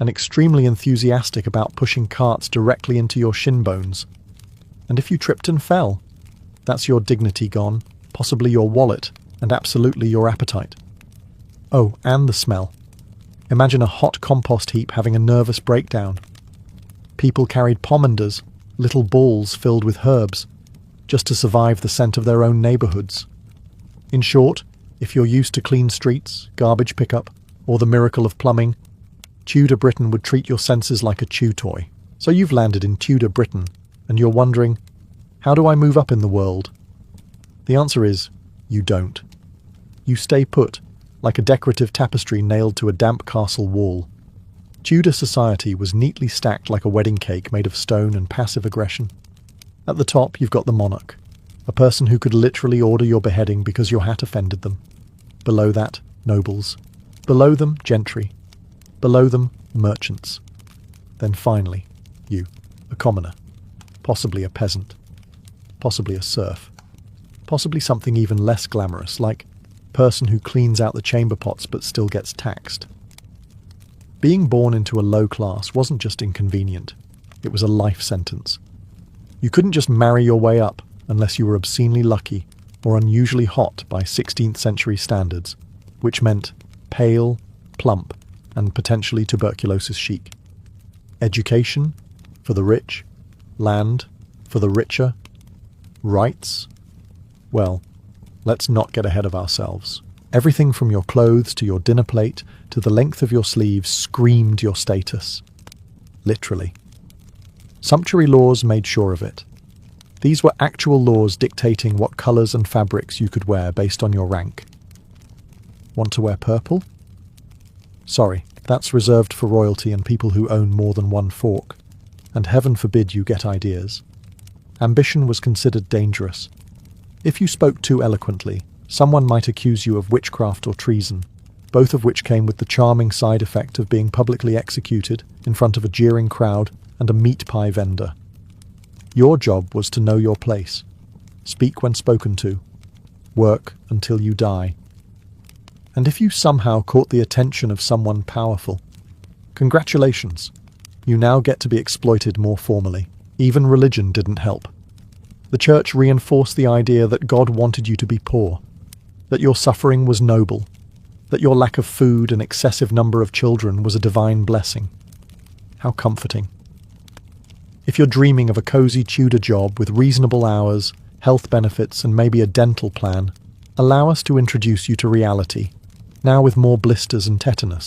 and extremely enthusiastic about pushing carts directly into your shin bones. And if you tripped and fell, that's your dignity gone, possibly your wallet, and absolutely your appetite. Oh, and the smell. Imagine a hot compost heap having a nervous breakdown. People carried pomanders, little balls filled with herbs, just to survive the scent of their own neighbourhoods. In short, if you're used to clean streets, garbage pickup, or the miracle of plumbing, Tudor Britain would treat your senses like a chew toy. So you've landed in Tudor Britain, and you're wondering, how do I move up in the world? The answer is, you don't. You stay put, like a decorative tapestry nailed to a damp castle wall. Tudor society was neatly stacked like a wedding cake made of stone and passive aggression. At the top, you've got the monarch, a person who could literally order your beheading because your hat offended them. Below that, nobles. Below them, gentry. Below them, merchants. Then finally, you, a commoner. Possibly a peasant. Possibly a serf. Possibly something even less glamorous, like person who cleans out the chamber pots but still gets taxed. Being born into a low class wasn't just inconvenient, it was a life sentence. You couldn't just marry your way up unless you were obscenely lucky or unusually hot by 16th century standards, which meant pale, plump, and potentially tuberculosis chic. Education for the rich, land for the richer, rights? Well, let's not get ahead of ourselves. Everything from your clothes to your dinner plate to the length of your sleeves screamed your status. Literally. Sumptuary laws made sure of it. These were actual laws dictating what colours and fabrics you could wear based on your rank. Want to wear purple? Sorry, that's reserved for royalty and people who own more than one fork, and heaven forbid you get ideas. Ambition was considered dangerous. If you spoke too eloquently, someone might accuse you of witchcraft or treason, both of which came with the charming side effect of being publicly executed in front of a jeering crowd and a meat pie vendor. Your job was to know your place, speak when spoken to, work until you die. And if you somehow caught the attention of someone powerful, congratulations, you now get to be exploited more formally. Even religion didn't help. The church reinforced the idea that God wanted you to be poor, that your suffering was noble, that your lack of food and excessive number of children was a divine blessing. How comforting. If you're dreaming of a cozy Tudor job with reasonable hours, health benefits, and maybe a dental plan, allow us to introduce you to reality, now with more blisters and tetanus.